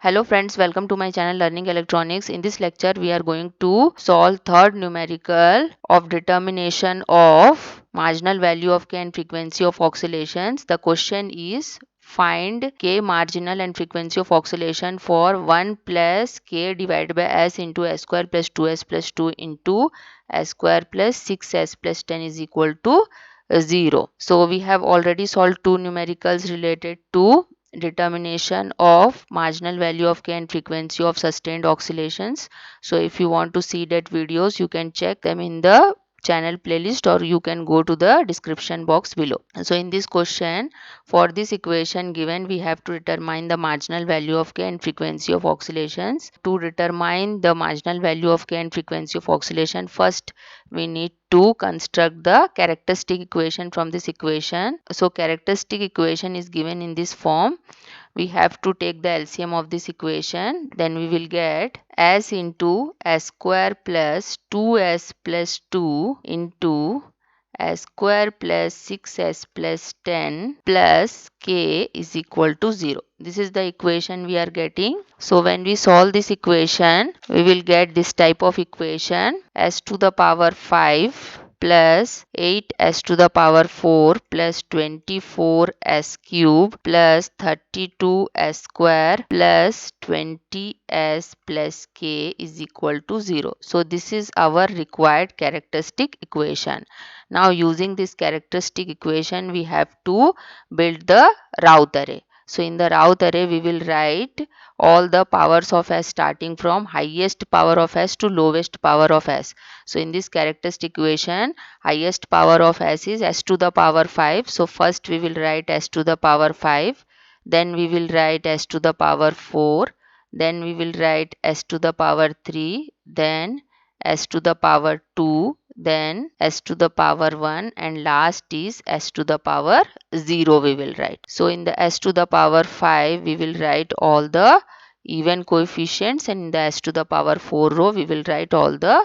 Hello friends, welcome to my channel Learning Electronics. In this lecture, we are going to solve third numerical of determination of marginal value of K and frequency of oscillations. The question is find K marginal and frequency of oscillation for 1 plus K divided by S into S square plus 2S plus 2 into S square plus 6S plus 10 is equal to 0. So we have already solved two numericals related to determination of marginal value of K and frequency of sustained oscillations. So if you want to see that videos, you can check them in the channel playlist or you can go to the description box below. So in this question, for this equation given, we have to determine the marginal value of K and frequency of oscillations. To determine the marginal value of K and frequency of oscillation, first we need to construct the characteristic equation from this equation. So characteristic equation is given in this form. We have to take the LCM of this equation, then we will get S into S square plus 2S plus 2 into S square plus 6S plus 10 plus K is equal to 0. This is the equation we are getting. So when we solve this equation, we will get this type of equation: S to the power 5 plus 8s to the power 4 plus 24s cube plus 32s square plus 20s plus k is equal to 0. So this is our required characteristic equation. Now using this characteristic equation, we have to build the Routh array. So in the Routh array, we will write all the powers of S starting from highest power of S to lowest power of S. So in this characteristic equation, highest power of S is S to the power 5. So first we will write S to the power 5. Then we will write S to the power 4. Then we will write S to the power 3. Then S to the power 2. Then S to the power 1, and last is S to the power 0 we will write. So in the S to the power 5 we will write all the even coefficients, and in the S to the power 4 row we will write all the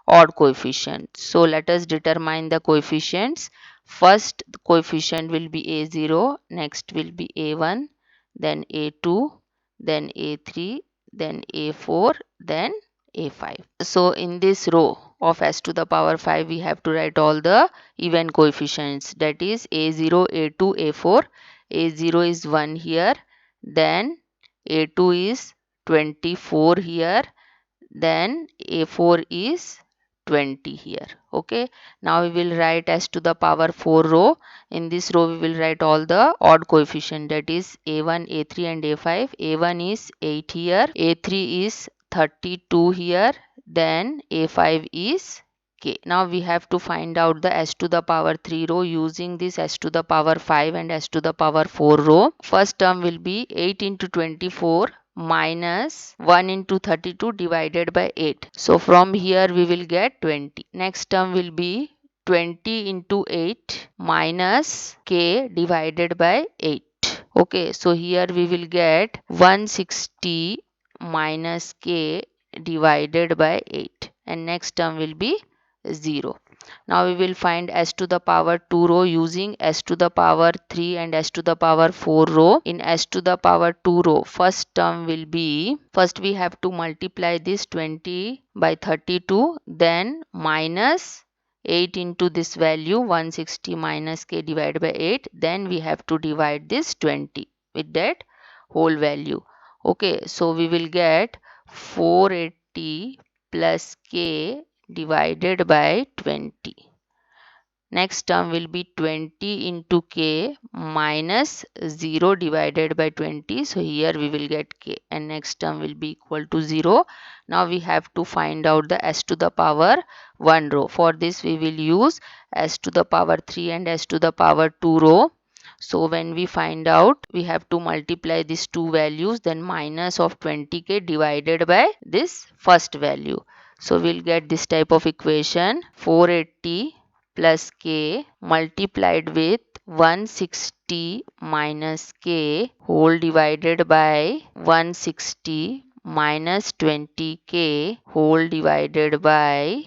odd coefficients. So let us determine the coefficients. First coefficient will be A0, next will be A1, then A2, then A3, then A4, then A5. So in this row of S to the power 5, we have to write all the even coefficients, that is A0, A2, A4. A0 is 1 here, then A2 is 24 here, then A4 is 20 here. Okay, now we will write S to the power 4 row. In this row we will write all the odd coefficient, that is A1, A3 and A5. A1 is 8 here, A3 is 32 here, then A5 is K. Now we have to find out the S to the power 3 row using this S to the power 5 and S to the power 4 row. First term will be 8 into 24 minus 1 into 32 divided by 8. So from here we will get 20. Next term will be 20 into 8 minus k divided by 8. Okay, so here we will get 160 minus k divided by 8, and next term will be 0. Now we will find S to the power 2 row using S to the power 3 and S to the power 4 row. In S to the power 2 row, first term will be, first we have to multiply this 20 by 32, then minus 8 into this value 160 minus k divided by 8, then we have to divide this 20 with that whole value. Okay, so we will get 480 plus k divided by 20. Next term will be 20 into k minus 0 divided by 20. So here we will get k, and next term will be equal to 0. Now we have to find out the S to the power 1 row. For this we will use S to the power 3 and S to the power 2 row. So when we find out, we have to multiply these two values, then minus of 20k divided by this first value. So we'll get this type of equation: 480 plus k multiplied with 160 minus k whole divided by 160 minus 20k whole divided by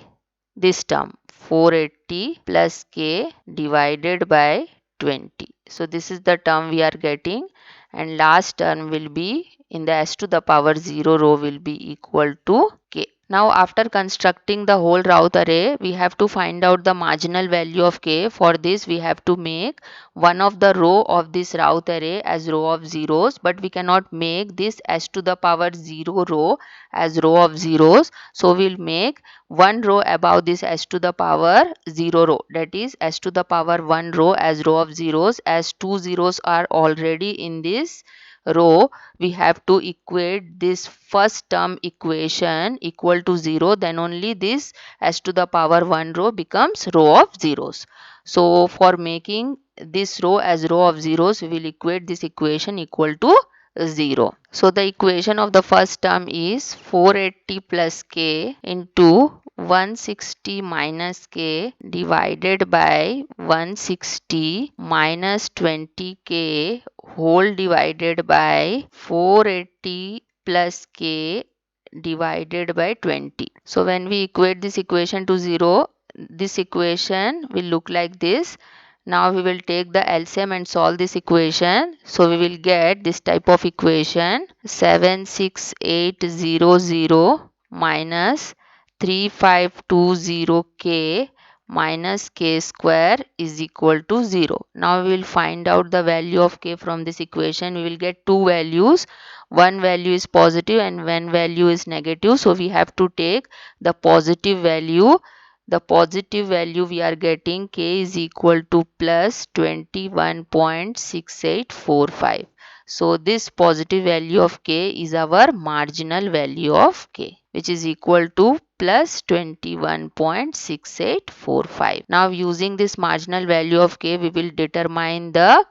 this term 480 plus k divided by 20. So this is the term we are getting, and last term will be in the s to the power 0 row will be equal to k. Now after constructing the whole Routh array, we have to find out the marginal value of k. For this we have to make one of the row of this Routh array as row of zeros, but we cannot make this s to the power 0 row as row of zeros. So we'll make one row above this s to the power 0 row, that is s to the power 1 row as row of zeros. As two zeros are already in this row, we have to equate this first term equation equal to 0, then only this s to the power 1 row becomes row of zeros. So for making this row as row of zeros, we will equate this equation equal to 0. So the equation of the first term is 480 plus k into 160 minus k divided by 160 minus 20k whole divided by 480 plus k divided by 20. So when we equate this equation to 0, this equation will look like this. Now we will take the LCM and solve this equation. So we will get this type of equation: 76800 minus 3520k minus k square is equal to 0. Now we will find out the value of k from this equation. We will get two values. One value is positive and one value is negative. So we have to take the positive value. The positive value we are getting, k is equal to plus 21.6845. So this positive value of k is our marginal value of k, which is equal to plus 21.6845. Now using this marginal value of k, we will determine the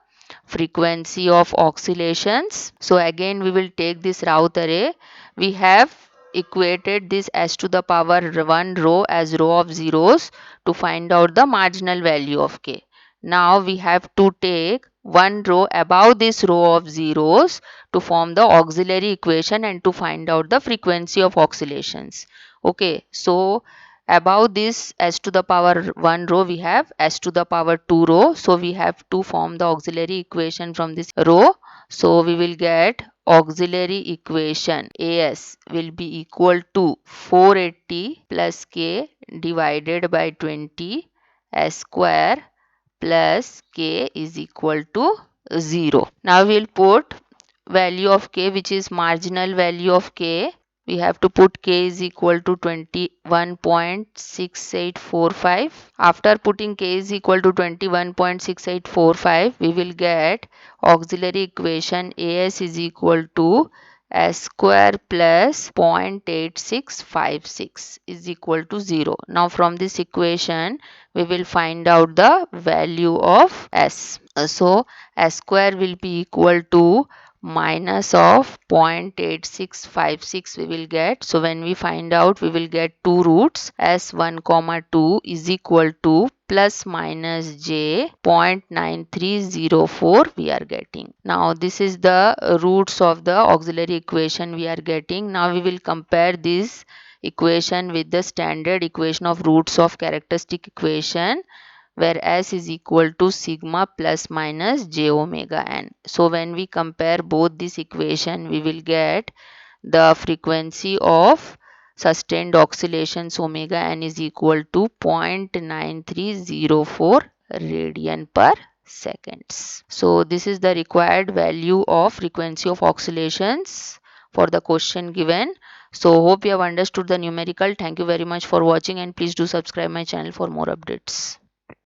frequency of oscillations. So again we will take this Routh array. We have equated this s to the power 1 row as row of zeros to find out the marginal value of k. Now we have to take one row above this row of zeros to form the auxiliary equation and to find out the frequency of oscillations. Okay, so above this s to the power 1 row we have s to the power 2 row. So we have to form the auxiliary equation from this row. So we will get auxiliary equation as will be equal to 480 plus k divided by 20 s square plus k is equal to 0. Now we will put value of k, which is marginal value of k. We have to put k is equal to 21.6845. After putting k is equal to 21.6845, we will get auxiliary equation as is equal to s square plus 0.8656 is equal to 0. Now from this equation, we will find out the value of s. So s square will be equal to minus of 0.8656 we will get. So when we find out, we will get two roots. S1 comma 2 is equal to plus minus j 0.9304 we are getting. Now this is the roots of the auxiliary equation we are getting. Now we will compare this equation with the standard equation of roots of characteristic equation, where s is equal to sigma plus minus j omega n. So when we compare both this equation, we will get the frequency of sustained oscillations omega n is equal to 0.9304 radian per seconds. So this is the required value of frequency of oscillations for the question given. So hope you have understood the numerical. Thank you very much for watching, and please do subscribe my channel for more updates.